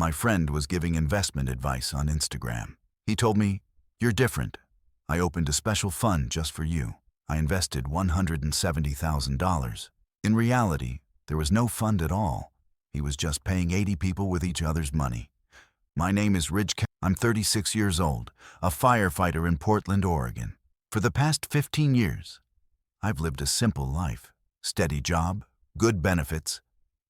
My friend was giving investment advice on Instagram. He told me, "You're different. I opened a special fund just for you. I invested $170,000. In reality, there was no fund at all. He was just paying 80 people with each other's money. My name is I'm 36 years old, a firefighter in Portland, Oregon. For the past 15 years, I've lived a simple life. Steady job, good benefits,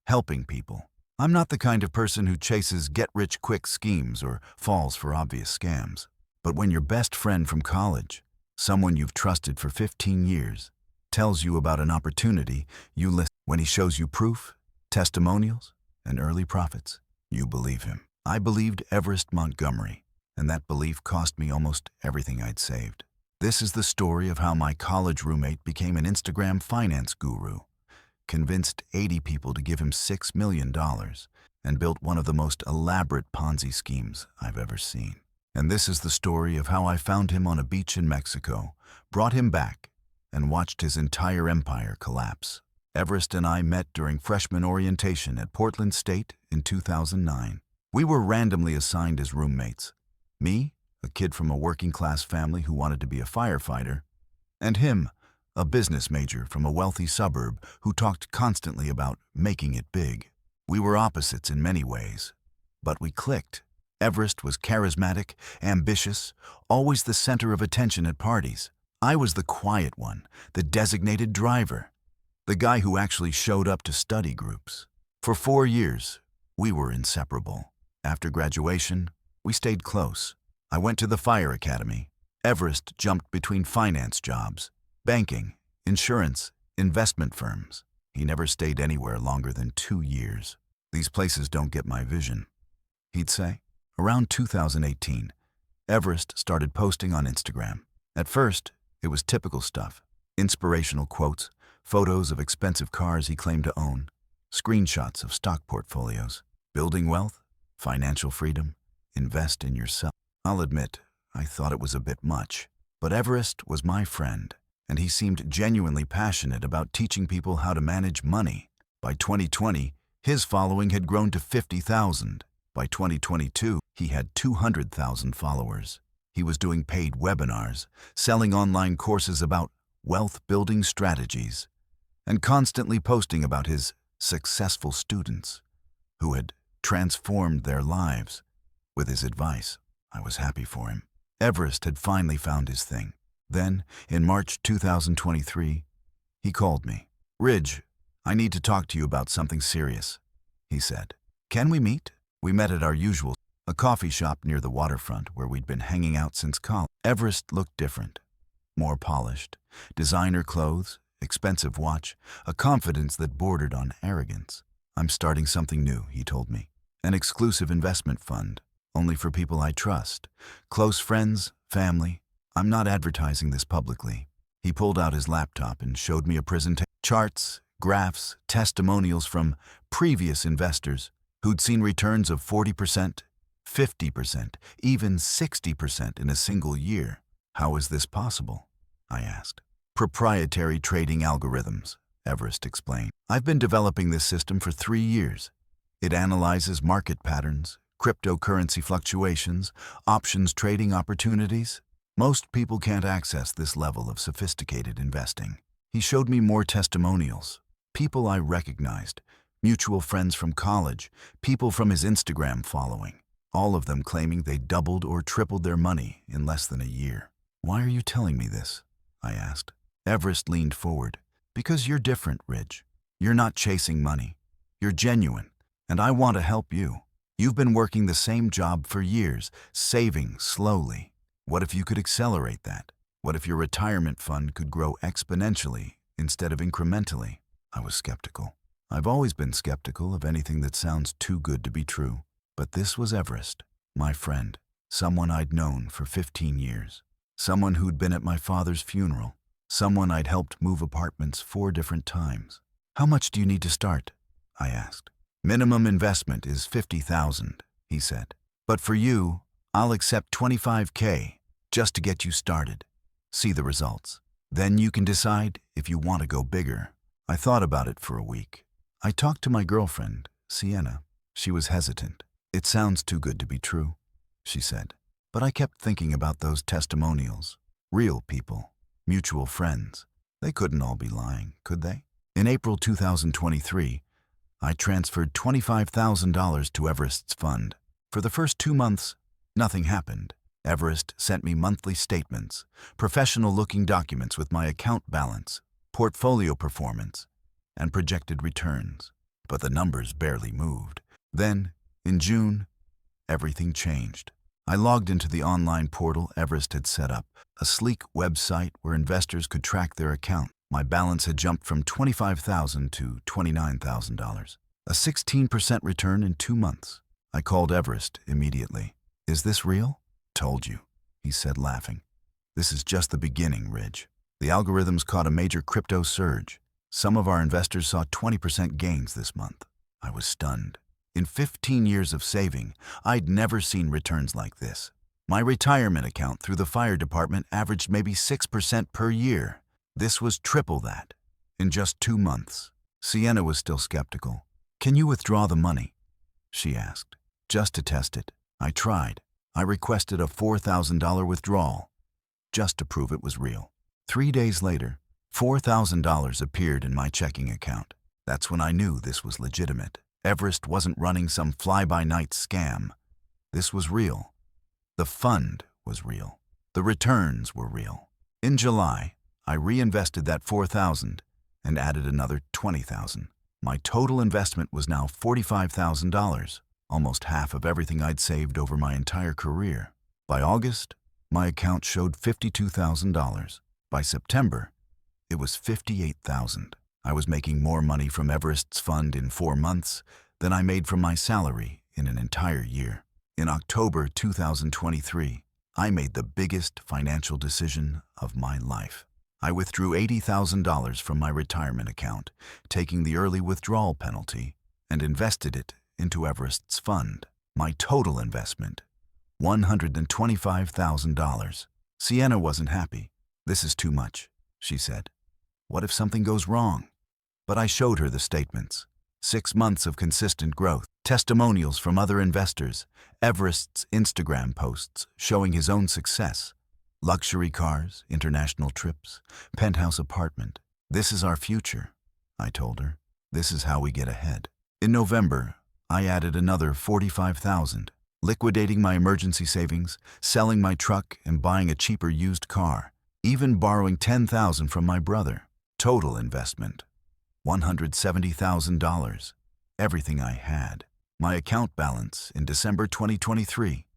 helping people. I'm not the kind of person who chases get-rich-quick schemes or falls for obvious scams. But when your best friend from college, someone you've trusted for 15 years, tells you about an opportunity, you listen. When he shows you proof, testimonials, and early profits, you believe him. I believed Everest Montgomery, and that belief cost me almost everything I'd saved. This is the story of how my college roommate became an Instagram finance guru, convinced 80 people to give him $6 million, and built one of the most elaborate Ponzi schemes I've ever seen. And this is the story of how I found him on a beach in Mexico, brought him back, and watched his entire empire collapse. Everest and I met during freshman orientation at Portland State in 2009. We were randomly assigned as roommates. Me, a kid from a working-class family who wanted to be a firefighter, and him, a business major from a wealthy suburb who talked constantly about making it big. We were opposites in many ways, but we clicked. Everest was charismatic, ambitious, always the center of attention at parties. I was the quiet one, the designated driver, the guy who actually showed up to study groups. For 4 years, we were inseparable. After graduation, we stayed close. I went to the fire academy. Everest jumped between finance jobs, banking, insurance, investment firms. He never stayed anywhere longer than 2 years. "These places don't get my vision," he'd say. Around 2018, Everest started posting on Instagram. At first, it was typical stuff. Inspirational quotes, photos of expensive cars he claimed to own, screenshots of stock portfolios. Building wealth, financial freedom, invest in yourself. I'll admit, I thought it was a bit much. But Everest was my friend, and he seemed genuinely passionate about teaching people how to manage money. By 2020, his following had grown to 50,000. By 2022, he had 200,000 followers. He was doing paid webinars, selling online courses about wealth-building strategies, and constantly posting about his successful students who had transformed their lives with his advice. I was happy for him. Everest had finally found his thing. Then, in March 2023, he called me. "Ridge, I need to talk to you about something serious," he said. "Can we meet?" We met at our usual, a coffee shop near the waterfront where we'd been hanging out since college. Everest looked different, more polished, designer clothes, expensive watch, a confidence that bordered on arrogance. "I'm starting something new," he told me. "An exclusive investment fund, only for people I trust. Close friends, family. I'm not advertising this publicly." He pulled out his laptop and showed me a presentation. Charts, graphs, testimonials from previous investors who'd seen returns of 40%, 50%, even 60% in a single year. "How is this possible?" I asked. "Proprietary trading algorithms," Everest explained. "I've been developing this system for 3 years. It analyzes market patterns, cryptocurrency fluctuations, options trading opportunities. Most people can't access this level of sophisticated investing." He showed me more testimonials, people I recognized, mutual friends from college, people from his Instagram following, all of them claiming they doubled or tripled their money in less than a year. "Why are you telling me this?" I asked. Everest leaned forward. "Because you're different, Ridge. You're not chasing money. You're genuine, and I want to help you. You've been working the same job for years, saving slowly. What if you could accelerate that? What if your retirement fund could grow exponentially instead of incrementally?" I was skeptical. I've always been skeptical of anything that sounds too good to be true. But this was Everest, my friend, someone I'd known for 15 years, someone who'd been at my father's funeral, someone I'd helped move apartments 4 different times. "How much do you need to start?" I asked. "Minimum investment is 50,000, he said. "But for you, I'll accept 25K just to get you started. See the results. Then you can decide if you want to go bigger." I thought about it for a week. I talked to my girlfriend, Sienna. She was hesitant. It sounds too good to be true, she said. But I kept thinking about those testimonials. Real people, mutual friends. They couldn't all be lying, could they? In April 2023, I transferred $25,000 to Everest's fund. For the first 2 months, nothing happened. Everest sent me monthly statements, professional-looking documents with my account balance, portfolio performance, and projected returns. But the numbers barely moved. Then, in June, everything changed. I logged into the online portal Everest had set up, a sleek website where investors could track their account. My balance had jumped from $25,000 to $29,000, a 16% return in 2 months. I called Everest immediately. "Is this real?" "Told you," he said, laughing. "This is just the beginning, Ridge. The algorithms caught a major crypto surge. Some of our investors saw 20% gains this month." I was stunned. In 15 years of saving, I'd never seen returns like this. My retirement account through the fire department averaged maybe 6% per year. This was triple that, in just 2 months. Sienna was still skeptical. "Can you withdraw the money?" she asked. "Just to test it." I tried. I requested a $4,000 withdrawal, just to prove it was real. 3 days later, $4,000 appeared in my checking account. That's when I knew this was legitimate. Everest wasn't running some fly-by-night scam. This was real. The fund was real. The returns were real. In July, I reinvested that $4,000 and added another $20,000. My total investment was now $45,000, almost half of everything I'd saved over my entire career. By August, my account showed $52,000. By September, it was $58,000. I was making more money from Everest's fund in 4 months than I made from my salary in an entire year. In October 2023, I made the biggest financial decision of my life. I withdrew $80,000 from my retirement account, taking the early withdrawal penalty, and invested it into Everest's fund. My total investment, $125,000. Sienna wasn't happy. "This is too much," she said. "What if something goes wrong?" But I showed her the statements. 6 months of consistent growth, testimonials from other investors, Everest's Instagram posts showing his own success, luxury cars, international trips, penthouse apartment. "This is our future," I told her. "This is how we get ahead." In November, I added another $45,000, liquidating my emergency savings, selling my truck, and buying a cheaper used car, even borrowing $10,000 from my brother. Total investment, $170,000, everything I had. My account balance in December 2023,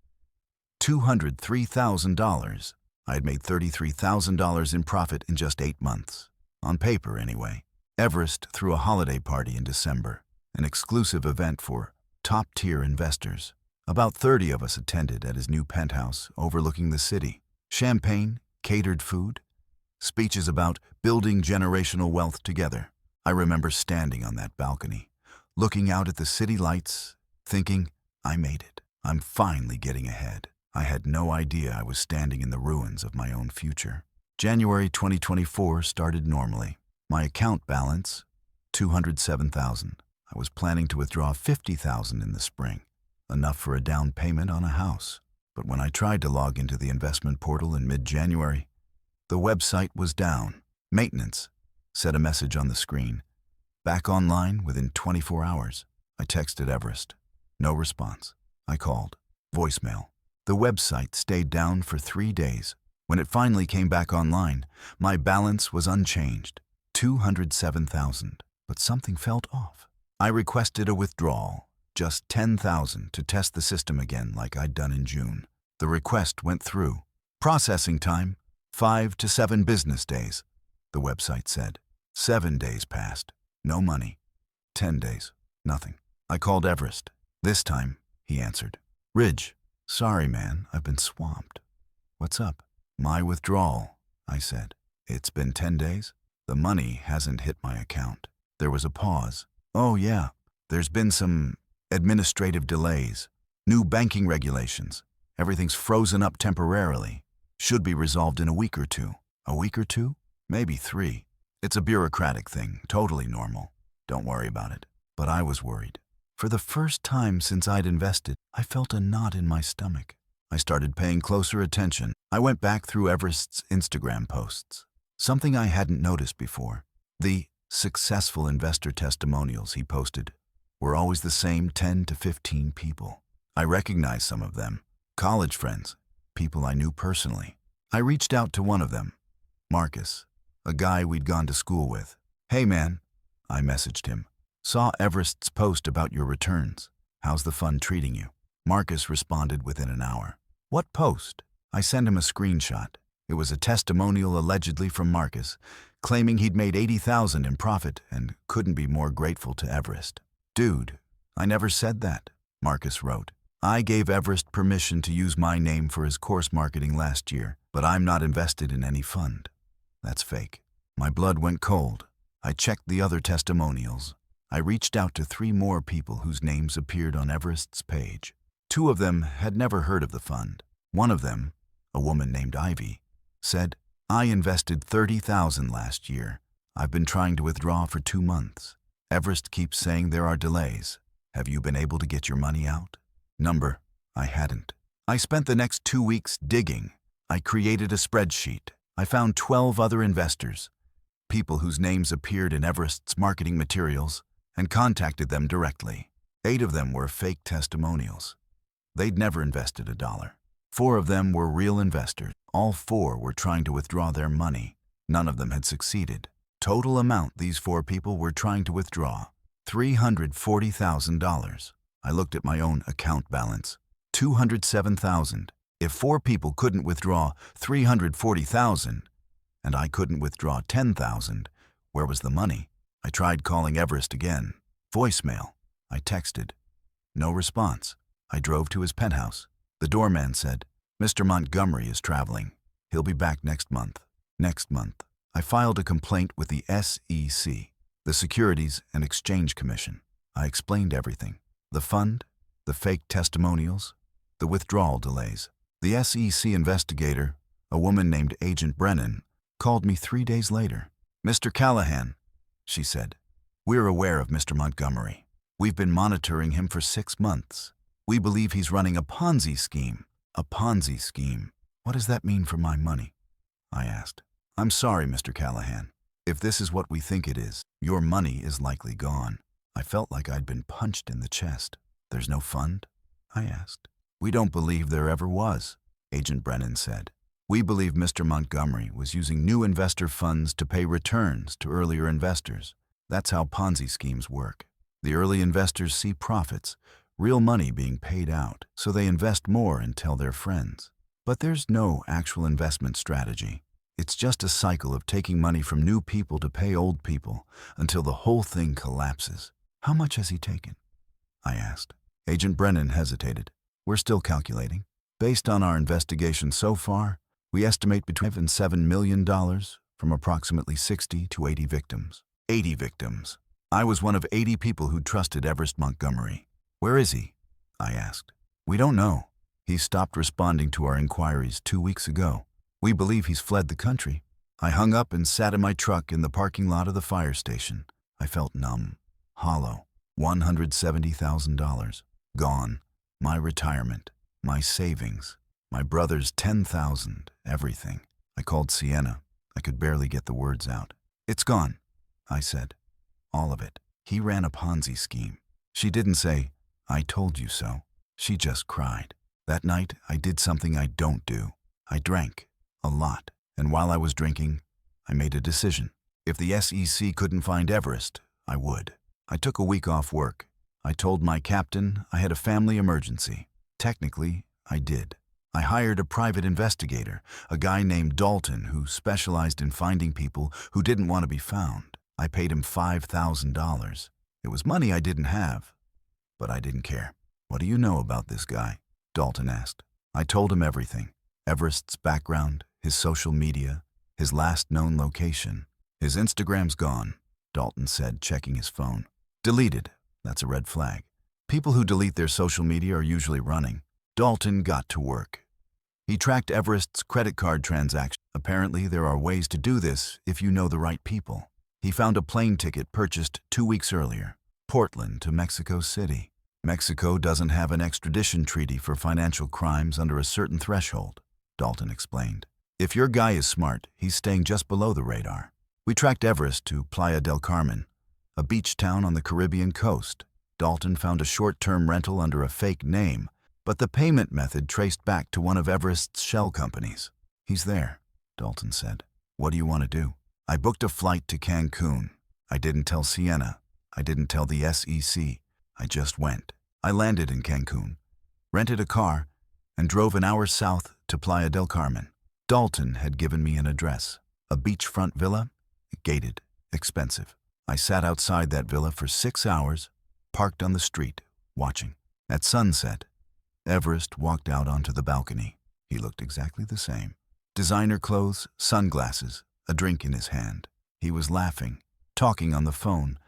$203,000. I had made $33,000 in profit in just 8 months. On paper, anyway. Everest threw a holiday party in December, an exclusive event for top-tier investors. About 30 of us attended at his new penthouse overlooking the city. Champagne, catered food, speeches about building generational wealth together. I remember standing on that balcony, looking out at the city lights, thinking, I made it. I'm finally getting ahead. I had no idea I was standing in the ruins of my own future. January 2024 started normally. My account balance, $207,000. I was planning to withdraw $50,000 in the spring, enough for a down payment on a house. But when I tried to log into the investment portal in mid-January, the website was down. Maintenance, said a message on the screen. Back online within 24 hours. I texted Everest. No response. I called. Voicemail. The website stayed down for 3 days. When it finally came back online, my balance was unchanged, $207,000. But something felt off. I requested a withdrawal, just $10,000 to test the system again like I'd done in June. The request went through. Processing time, 5 to 7 business days, the website said. 7 days passed. No money. 10 days. Nothing. I called Everest. This time, he answered. Ridge, sorry man, I've been swamped. What's up? My withdrawal, I said. It's been 10 days? The money hasn't hit my account. There was a pause. Oh yeah, there's been some administrative delays. New banking regulations. Everything's frozen up temporarily. Should be resolved in a week or two. A week or two? Maybe 3. It's a bureaucratic thing, totally normal. Don't worry about it. But I was worried. For the first time since I'd invested, I felt a knot in my stomach. I started paying closer attention. I went back through Everest's Instagram posts. Something I hadn't noticed before. The successful investor testimonials he posted were always the same 10 to 15 people. I recognized some of them. College friends, people I knew personally. I reached out to one of them, Marcus, a guy we'd gone to school with. "Hey man," I messaged him. "Saw Everest's post about your returns. How's the fund treating you?" Marcus responded within an hour. "What post?" I sent him a screenshot. It was a testimonial allegedly from Marcus, claiming he'd made $80,000 in profit and couldn't be more grateful to Everest. "Dude, I never said that," Marcus wrote. "I gave Everest permission to use my name for his course marketing last year, but I'm not invested in any fund. That's fake." My blood went cold. I checked the other testimonials. I reached out to 3 more people whose names appeared on Everest's page. 2 of them had never heard of the fund. One of them, a woman named Ivy, said, "I invested $30,000 last year. I've been trying to withdraw for 2 months. Everest keeps saying there are delays. Have you been able to get your money out?" Number, I hadn't. I spent the next 2 weeks digging. I created a spreadsheet. I found 12 other investors, people whose names appeared in Everest's marketing materials, and contacted them directly. 8 of them were fake testimonials. They'd never invested $1. 4 of them were real investors. All 4 were trying to withdraw their money. None of them had succeeded. Total amount these 4 people were trying to withdraw, $340,000. I looked at my own account balance, $207,000. If 4 people couldn't withdraw $340,000, and I couldn't withdraw $10,000, where was the money? I tried calling Everest again. Voicemail. I texted. No response. I drove to his penthouse. The doorman said, "Mr. Montgomery is traveling. He'll be back next month." Next month, I filed a complaint with the SEC, the Securities and Exchange Commission. I explained everything. The fund, the fake testimonials, the withdrawal delays. The SEC investigator, a woman named Agent Brennan, called me 3 days later. "Mr. Callahan," she said, "we're aware of Mr. Montgomery. We've been monitoring him for 6 months. We believe he's running a Ponzi scheme." "A Ponzi scheme? What does that mean for my money?" I asked. "I'm sorry, Mr. Callahan. If this is what we think it is, your money is likely gone." I felt like I'd been punched in the chest. "There's no fund?" I asked. "We don't believe there ever was," Agent Brennan said. "We believe Mr. Montgomery was using new investor funds to pay returns to earlier investors. That's how Ponzi schemes work. The early investors see profits, real money being paid out, so they invest more and tell their friends. But there's no actual investment strategy. It's just a cycle of taking money from new people to pay old people until the whole thing collapses." "How much has he taken?" I asked. Agent Brennan hesitated. "We're still calculating. Based on our investigation so far, we estimate between $5 and $7 million from approximately 60 to 80 victims. 80 victims. I was one of 80 people who trusted Everest Montgomery. "Where is he?" I asked. "We don't know. He stopped responding to our inquiries 2 weeks ago. We believe he's fled the country." I hung up and sat in my truck in the parking lot of the fire station. I felt numb, hollow. $170,000. Gone. My retirement. My savings. My brother's $10,000. Everything. I called Sienna. I could barely get the words out. "It's gone," I said. "All of it. He ran a Ponzi scheme." She didn't say, "I told you so." She just cried. That night, I did something I don't do. I drank. A lot. And while I was drinking, I made a decision. If the SEC couldn't find Everest, I would. I took a week off work. I told my captain I had a family emergency. Technically, I did. I hired a private investigator, a guy named Dalton who specialized in finding people who didn't want to be found. I paid him $5,000. It was money I didn't have, but I didn't care. "What do you know about this guy?" Dalton asked. I told him everything. Everest's background, his social media, his last known location. "His Instagram's gone," Dalton said, checking his phone. "Deleted. That's a red flag. People who delete their social media are usually running." Dalton got to work. He tracked Everest's credit card transactions. Apparently, there are ways to do this if you know the right people. He found a plane ticket purchased 2 weeks earlier, Portland to Mexico City. Mexico doesn't have an extradition treaty for financial crimes under a certain threshold, Dalton explained. If your guy is smart, he's staying just below the radar. We tracked Everest to Playa del Carmen, a beach town on the Caribbean coast. Dalton found a short-term rental under a fake name, but the payment method traced back to one of Everest's shell companies. He's there, Dalton said. What do you want to do? I booked a flight to Cancun. I didn't tell Sienna. I didn't tell the SEC. I just went. I landed in Cancun, rented a car, and drove an hour south to Playa del Carmen. Dalton had given me an address, a beachfront villa, gated, expensive. I sat outside that villa for 6 hours, parked on the street, watching. At sunset, Everest walked out onto the balcony. He looked exactly the same. Designer clothes, sunglasses, a drink in his hand. He was laughing, talking on the phone,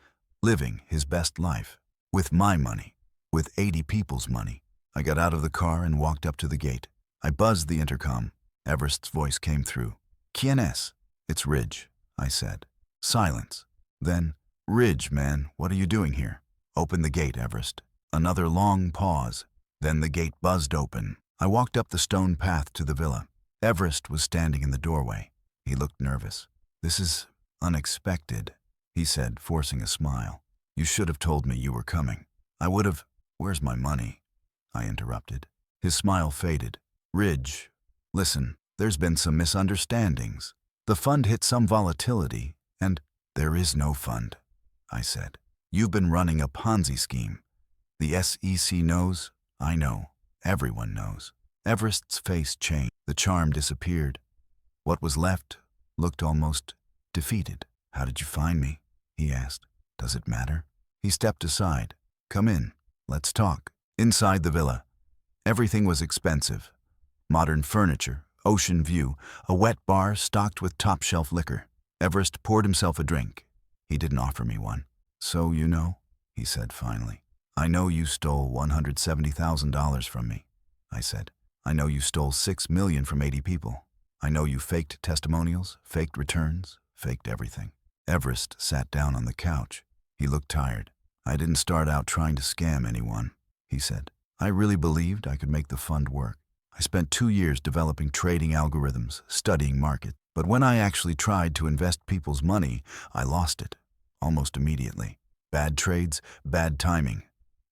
living his best life. With my money, with 80 people's money. I got out of the car and walked up to the gate. I buzzed the intercom. Everest's voice came through. "¿Quién es?" "It's Ridge," I said. Silence. Then, "Ridge, man, what are you doing here?" "Open the gate, Everest." Another long pause. Then the gate buzzed open. I walked up the stone path to the villa. Everest was standing in the doorway. He looked nervous. "This is unexpected," he said, forcing a smile. "You should have told me you were coming. I would have—" "Where's my money?" I interrupted. His smile faded. "Ridge, listen, there's been some misunderstandings. The fund hit some volatility, and—" "There is no fund," I said. "You've been running a Ponzi scheme. The SEC knows. I know. Everyone knows." Everest's face changed. The charm disappeared. What was left looked almost defeated. "How did you find me?" he asked. "Does it matter?" He stepped aside. "Come in. Let's talk." Inside the villa, everything was expensive. Modern furniture, ocean view, a wet bar stocked with top-shelf liquor. Everest poured himself a drink. He didn't offer me one. "So you know," he said finally. "I know you stole $170,000 from me," I said. "I know you stole $6 million from 80 people. I know you faked testimonials, faked returns, faked everything." Everest sat down on the couch. He looked tired. "I didn't start out trying to scam anyone," he said. "I really believed I could make the fund work. I spent 2 years developing trading algorithms, studying markets. But when I actually tried to invest people's money, I lost it, almost immediately. Bad trades, bad timing.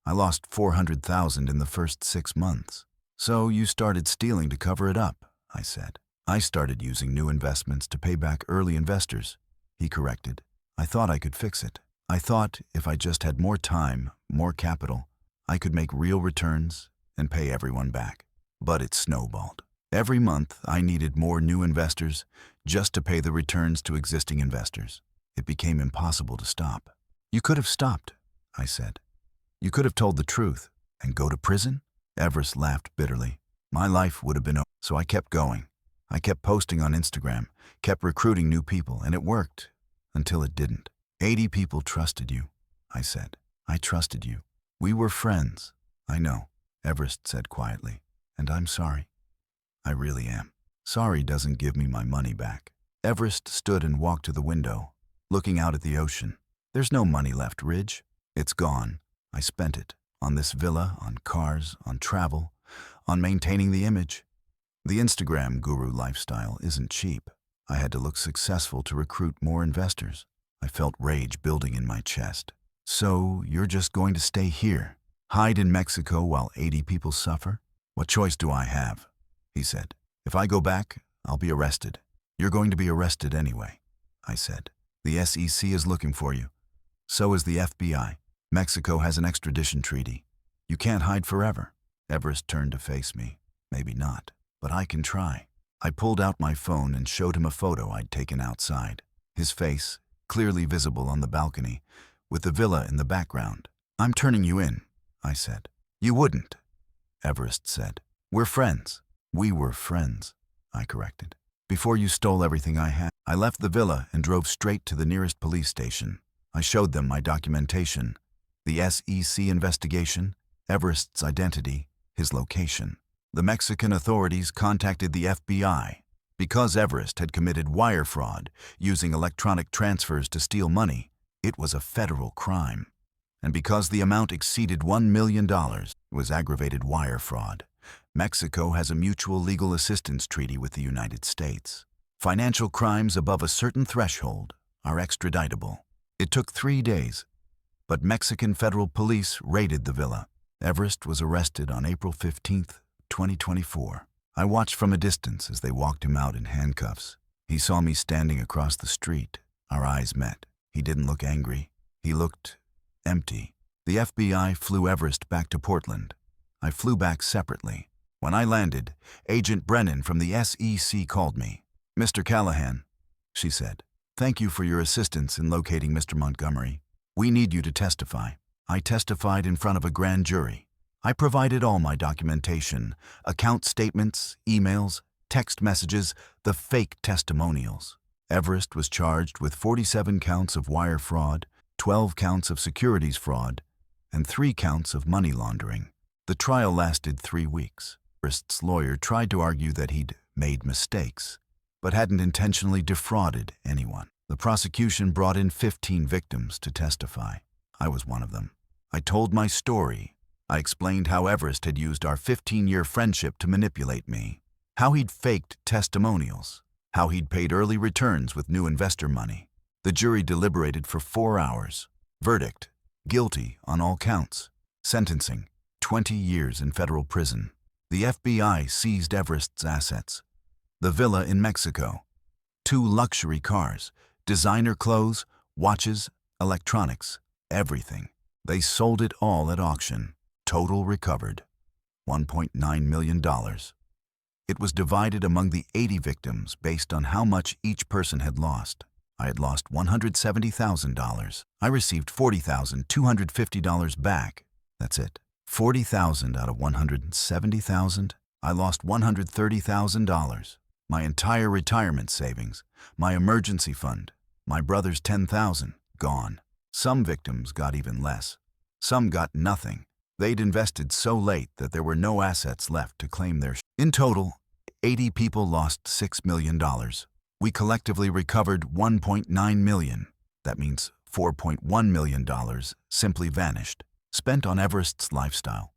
I lost $400,000 in the first 6 months. So you started stealing to cover it up," I said. "I started using new investments to pay back early investors," he corrected. "I thought I could fix it. I thought if I just had more time, more capital, I could make real returns and pay everyone back. But it snowballed. Every month, I needed more new investors just to pay the returns to existing investors. It became impossible to stop." "You could have stopped," I said. "You could have told the truth and go to prison?" Everest laughed bitterly. "My life would have been over." So I kept going. I kept posting on Instagram, kept recruiting new people, and it worked until it didn't. 80 people trusted you," I said. "I trusted you. We were friends." "I know," Everest said quietly. "And I'm sorry. I really am. Sorry doesn't give me my money back." Everest stood and walked to the window, looking out at the ocean. "There's no money left, Ridge. It's gone. I spent it. On this villa, on cars, on travel, on maintaining the image. The Instagram guru lifestyle isn't cheap. I had to look successful to recruit more investors." I felt rage building in my chest. "So you're just going to stay here, hide in Mexico while 80 people suffer? What choice do I have?" he said. "If I go back, I'll be arrested." "You're going to be arrested anyway," I said. "The SEC is looking for you. So is the FBI. Mexico has an extradition treaty. You can't hide forever." Everest turned to face me. "Maybe not, but I can try." I pulled out my phone and showed him a photo I'd taken outside. His face, clearly visible on the balcony, with the villa in the background. "I'm turning you in," I said. "You wouldn't," Everest said. "We're friends." "We were friends," I corrected. "Before you stole everything I had." I left the villa and drove straight to the nearest police station. I showed them my documentation, the SEC investigation, Everest's identity, his location. The Mexican authorities contacted the FBI. Because Everest had committed wire fraud using electronic transfers to steal money, it was a federal crime. And because the amount exceeded $1 million, it was aggravated wire fraud. Mexico has a mutual legal assistance treaty with the United States. Financial crimes above a certain threshold are extraditable. It took 3 days, but Mexican federal police raided the villa. Everest was arrested on April 15, 2024. I watched from a distance as they walked him out in handcuffs. He saw me standing across the street. Our eyes met. He didn't look angry. He looked empty. The FBI flew Everest back to Portland. I flew back separately. When I landed, Agent Brennan from the SEC called me. "Mr. Callahan," she said, "thank you for your assistance in locating Mr. Montgomery. We need you to testify." I testified in front of a grand jury. I provided all my documentation, account statements, emails, text messages, the fake testimonials. Everest was charged with 47 counts of wire fraud, 12 counts of securities fraud, and 3 counts of money laundering. The trial lasted 3 weeks. Everest's lawyer tried to argue that he'd made mistakes, but hadn't intentionally defrauded anyone. The prosecution brought in 15 victims to testify. I was one of them. I told my story. I explained how Everest had used our 15-year friendship to manipulate me, how he'd faked testimonials, how he'd paid early returns with new investor money. The jury deliberated for 4 hours. Verdict: guilty on all counts. Sentencing: 20 years in federal prison. The FBI seized Everest's assets: the villa in Mexico, 2 luxury cars, designer clothes, watches, electronics, everything. They sold it all at auction. Total recovered: $1.9 million. It was divided among the 80 victims based on how much each person had lost. I had lost $170,000. I received $40,250 back. That's it. $40,000 out of $170,000. I lost $130,000. My entire retirement savings, my emergency fund, my brother's $10,000, gone. Some victims got even less. Some got nothing. They'd invested so late that there were no assets left to claim their In total, 80 people lost $6 million. We collectively recovered $1.9 million. That means $4.1 million simply vanished, spent on Everest's lifestyle,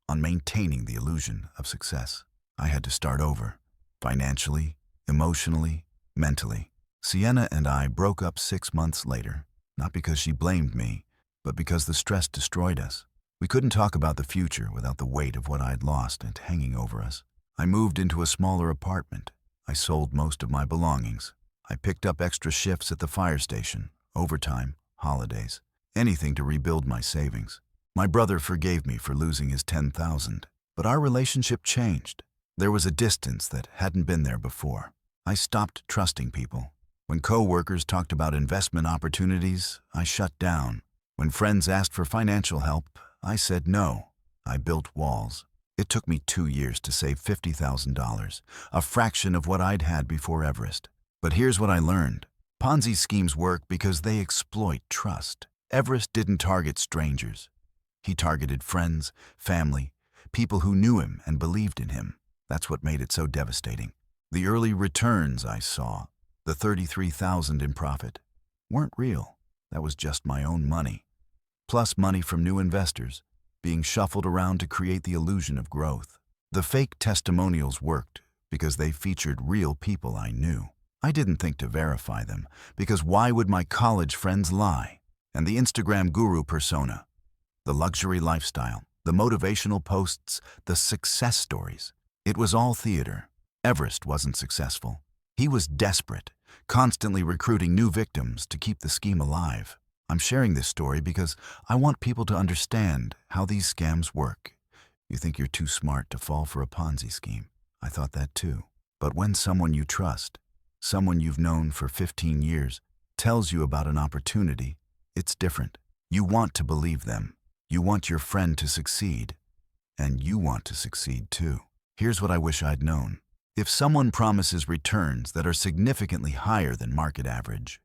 on maintaining the illusion of success. I had to start over, financially, emotionally, mentally. Sienna and I broke up 6 months later, not because she blamed me, but because the stress destroyed us. We couldn't talk about the future without the weight of what I'd lost and hanging over us. I moved into a smaller apartment. I sold most of my belongings. I picked up extra shifts at the fire station, overtime, holidays, anything to rebuild my savings. My brother forgave me for losing his $10,000, but our relationship changed. There was a distance that hadn't been there before. I stopped trusting people. When coworkers talked about investment opportunities, I shut down. When friends asked for financial help, I said no. I built walls. It took me 2 years to save $50,000, a fraction of what I'd had before Everest. But here's what I learned. Ponzi schemes work because they exploit trust. Everest didn't target strangers. He targeted friends, family, people who knew him and believed in him. That's what made it so devastating. The early returns I saw, the $33,000 in profit, weren't real. That was just my own money, plus money from new investors, being shuffled around to create the illusion of growth. The fake testimonials worked because they featured real people I knew. I didn't think to verify them, because why would my college friends lie? And the Instagram guru persona, the luxury lifestyle, the motivational posts, the success stories. It was all theater. Everest wasn't successful. He was desperate, constantly recruiting new victims to keep the scheme alive. I'm sharing this story because I want people to understand how these scams work. You think you're too smart to fall for a Ponzi scheme. I thought that too. But when someone you trust, someone you've known for 15 years, tells you about an opportunity, it's different. You want to believe them. You want your friend to succeed. And you want to succeed too. Here's what I wish I'd known. If someone promises returns that are significantly higher than market average,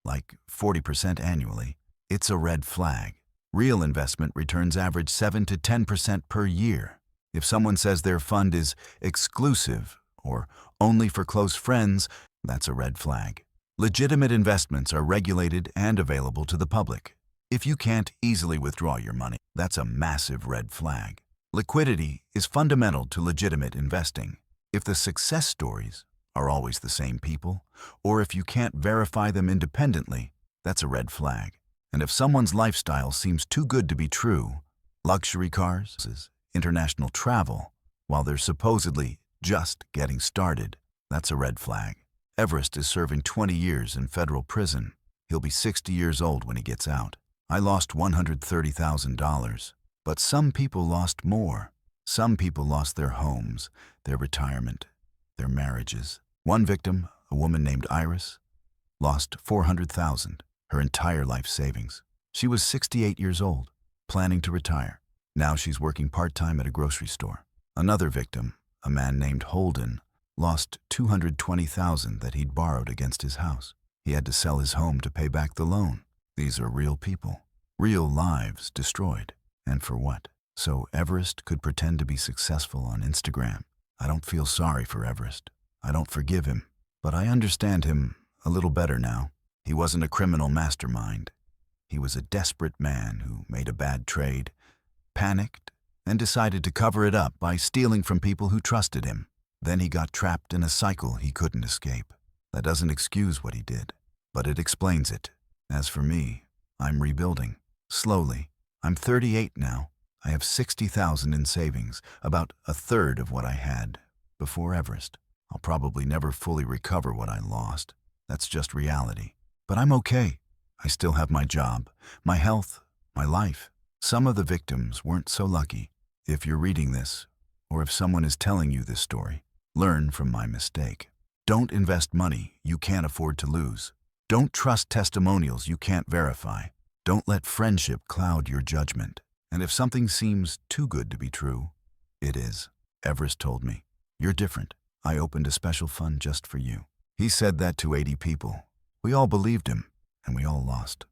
like 40% annually, it's a red flag. Real investment returns average 7 to 10% per year. If someone says their fund is exclusive or only for close friends, that's a red flag. Legitimate investments are regulated and available to the public. If you can't easily withdraw your money, that's a massive red flag. Liquidity is fundamental to legitimate investing. If the success stories are always the same people, or if you can't verify them independently, that's a red flag. And if someone's lifestyle seems too good to be true, luxury cars, international travel, while they're supposedly just getting started, that's a red flag. Everest is serving 20 years in federal prison. He'll be 60 years old when he gets out. I lost $130,000, but some people lost more. Some people lost their homes, their retirement, their marriages. One victim, a woman named Iris, lost $400,000, her entire life savings. She was 68 years old, planning to retire. Now she's working part-time at a grocery store. Another victim, a man named Holden, lost $220,000 that he'd borrowed against his house. He had to sell his home to pay back the loan. These are real people, real lives destroyed. And for what? So Everest could pretend to be successful on Instagram. I don't feel sorry for Everest. I don't forgive him, but I understand him a little better now. He wasn't a criminal mastermind. He was a desperate man who made a bad trade, panicked, and decided to cover it up by stealing from people who trusted him. Then he got trapped in a cycle he couldn't escape. That doesn't excuse what he did, but it explains it. As for me, I'm rebuilding. Slowly. I'm 38 now. I have $60,000 in savings, about a third of what I had before Everest. I'll probably never fully recover what I lost. That's just reality. But I'm okay. I still have my job, my health, my life. Some of the victims weren't so lucky. If you're reading this, or if someone is telling you this story, learn from my mistake. Don't invest money you can't afford to lose. Don't trust testimonials you can't verify. Don't let friendship cloud your judgment. And if something seems too good to be true, it is. Everest told me, "You're different. I opened a special fund just for you." He said that to 80 people. We all believed him, and we all lost.